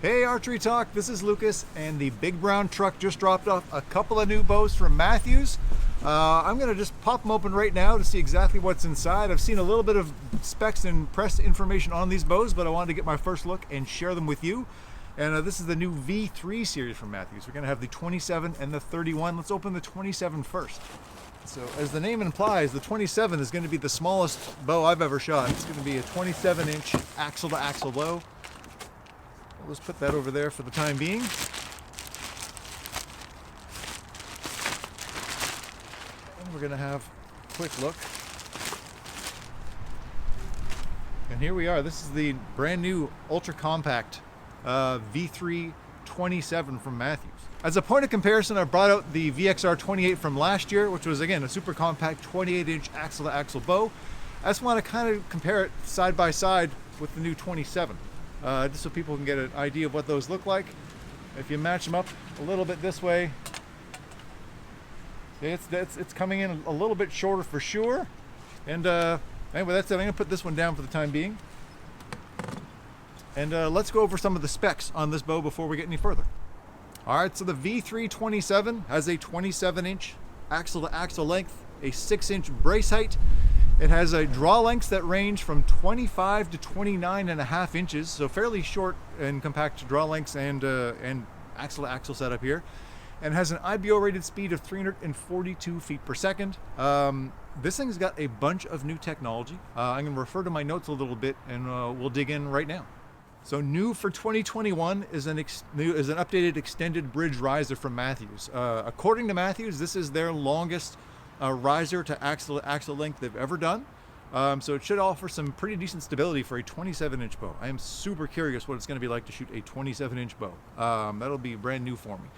Hey ArcheryTalk, this is Lucas, and the big brown truck just dropped off a couple of new bows from Mathews. I'm going to just pop them open right now to see exactly what's inside. I've seen a little bit of specs and press information on these bows, but I wanted to get my first look and share them with you. And this is the new V3 series from Mathews. We're going to have the 27 and the 31. Let's open the 27 first. So as the name implies, the 27 is going to be the smallest bow I've ever shot. It's going to be a 27-inch axle-to-axle bow. Let's put that over there for the time being. And we're going to have a quick look. And here we are. This is the brand new ultra compact V3 27 from Mathews. As a point of comparison, I brought out the VXR 28 from last year, which was again a super compact 28-inch axle-to-axle bow. I just want to kind of compare it side by side with the new 27. Just so people can get an idea of what those look like. If you match them up a little bit this way, it's coming in a little bit shorter for sure. And anyway, that's it. I'm going to put this one down for the time being. And let's go over some of the specs on this bow before we get any further. Alright, so the V3 27 has a 27-inch axle-to-axle length, a 6-inch brace height. It has a draw lengths that range from 25 to 29.5 inches, so fairly short and compact draw lengths and axle-to-axle setup here. And has an IBO rated speed of 342 feet per second. This thing's got a bunch of new technology. I'm going to refer to my notes a little bit, and we'll dig in right now. So new for 2021 is an updated extended bridge riser from Mathews. According to Mathews, this is their longest riser to axle length they've ever done. So it should offer some pretty decent stability for a 27-inch bow. I am super curious what it's going to be like to shoot a 27-inch bow. That'll be brand new for me.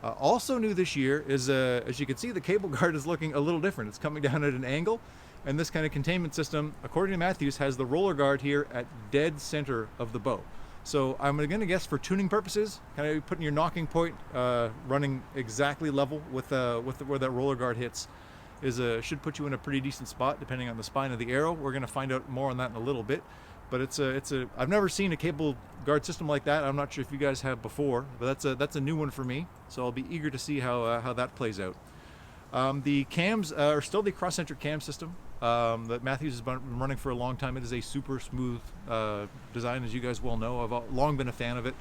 Also new this year is, as you can see, the cable guard is looking a little different. It's coming down at an angle, and this kind of containment system, according to Mathews, has the roller guard here at dead center of the bow. So I'm going to guess for tuning purposes, kind of putting your nocking point running exactly level with where that roller guard hits. Should put you in a pretty decent spot depending on the spine of the arrow. We're going to find out more on that in a little bit, but I've never seen a cable guard system like that. I'm not sure if you guys have before, but that's a new one for me. So I'll be eager to see how that plays out. The cams are still the cross-centric cam system that Mathews has been running for a long time. It is a super smooth design, as you guys well know. I've long been a fan of it.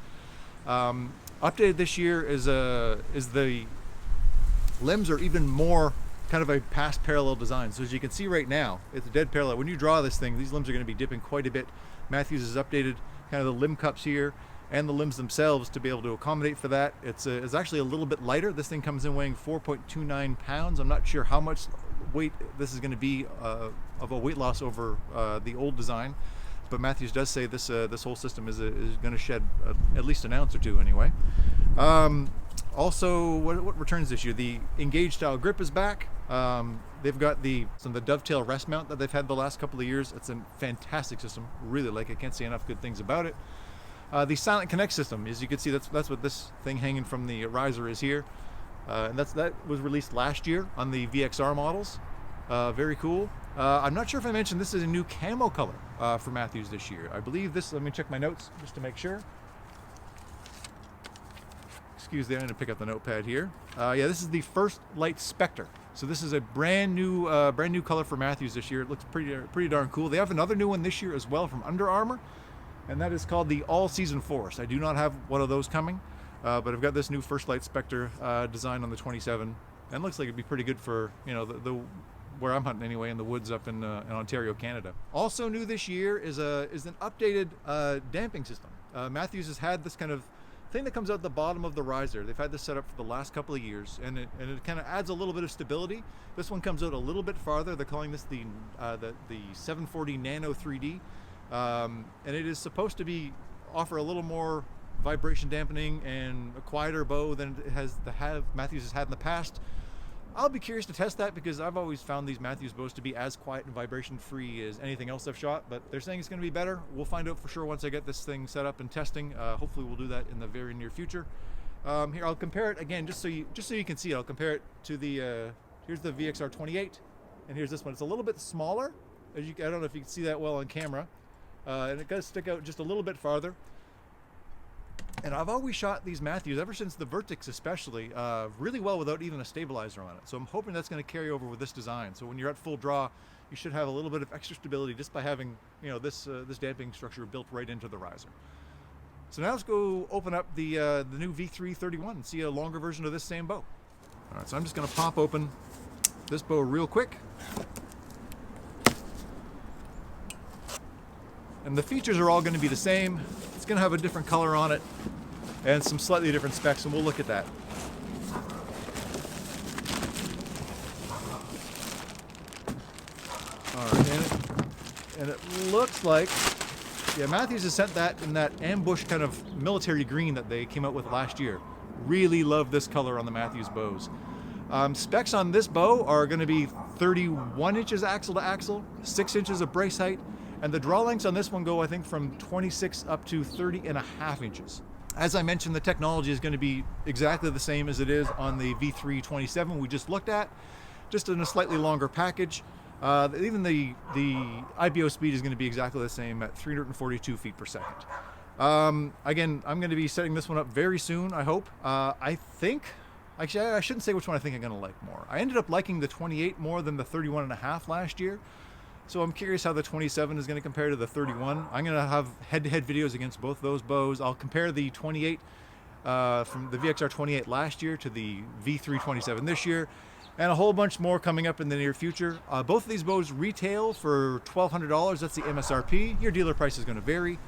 Updated this year is the limbs are even more kind of a past parallel design. So as you can see right now, it's dead parallel. When you draw this thing, these limbs are going to be dipping quite a bit. Mathews has updated kind of the limb cups here and the limbs themselves to be able to accommodate for that. It's actually a little bit lighter. This thing comes in weighing 4.29 pounds. I'm not sure how much weight this is going to be of a weight loss over the old design, but Mathews does say this whole system is going to shed at least an ounce or two anyway. Also, what returns this year? The Engage style grip is back. They've got the dovetail rest mount that they've had the last couple of years. It's a fantastic system. Really like it. Can't say enough good things about it. The Silent Connect system, as you can see, that's what this thing hanging from the riser is here. And that was released last year on the VXR models. Very cool. I'm not sure if I mentioned this is a new camo color for Mathews this year. I believe this. Let me check my notes just to make sure. Excuse me, I'm going to pick up the notepad here. Yeah, this is the First Light Spectre. So this is a brand new color for Mathews this year. It looks pretty darn cool. They have another new one this year as well from Under Armour, and that is called the All Season Forest. I do not have one of those coming, but I've got this new First Light Spectre design on the 27, and it looks like it'd be pretty good for the where I'm hunting anyway, in the woods up in Ontario, Canada. Also new this year is an updated damping system. Mathews has had this kind of thing that comes out the bottom of the riser. They've had this set up for the last couple of years, and it kind of adds a little bit of stability. This one comes out a little bit farther. They're calling this the 740 Nano 3D, and it is supposed to offer a little more vibration dampening and a quieter bow than Mathews has had in the past. I'll be curious to test that because I've always found these Mathews bows to be as quiet and vibration free as anything else I've shot, but they're saying it's going to be better. We'll find out for sure once I get this thing set up and testing. Hopefully we'll do that in the very near future. Here, I'll compare it again just so you can see it. I'll compare it to here's the VXR 28, and here's this one. It's a little bit smaller. I don't know if you can see that well on camera, and it does stick out just a little bit farther. And I've always shot these Mathews, ever since the Vertex especially, really well without even a stabilizer on it. So I'm hoping that's going to carry over with this design. So when you're at full draw, you should have a little bit of extra stability just by having, you know, this damping structure built right into the riser. So now let's go open up the new V331 and see a longer version of this same bow. All right, so I'm just going to pop open this bow real quick. And the features are all going to be the same. It's going to have a different color on it and some slightly different specs, and we'll look at that. All right, and it looks like, yeah, Mathews has sent that in that ambush kind of military green that they came out with last year. Really love this color on the Mathews bows. Specs on this bow are going to be 31 inches axle to axle, 6 inches of brace height, and the draw lengths on this one go, I think, from 26 up to 30.5 inches. As I mentioned, the technology is going to be exactly the same as it is on the V327 we just looked at, just in a slightly longer package. Even the IBO speed is going to be exactly the same at 342 feet per second. Again, I'm going to be setting this one up very soon, I hope. I shouldn't say which one I think I'm going to like more. I ended up liking the 28 more than the 31.5 last year. So I'm curious how the 27 is going to compare to the 31. I'm going to have head-to-head videos against both those bows. I'll compare the 28 from the VXR 28 last year to the V327 this year, and a whole bunch more coming up in the near future. Both of these bows retail for $1,200. That's the MSRP. Your dealer price is going to vary.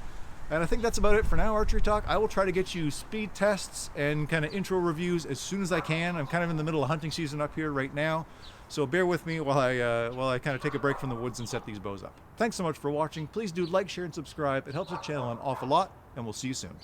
And I think that's about it for now, Archery Talk. I will try to get you speed tests and kind of intro reviews as soon as I can. I'm kind of in the middle of hunting season up here right now, so bear with me while I kind of take a break from the woods and set these bows up. Thanks so much for watching. Please do like, share, and subscribe. It helps the channel an awful lot, and we'll see you soon.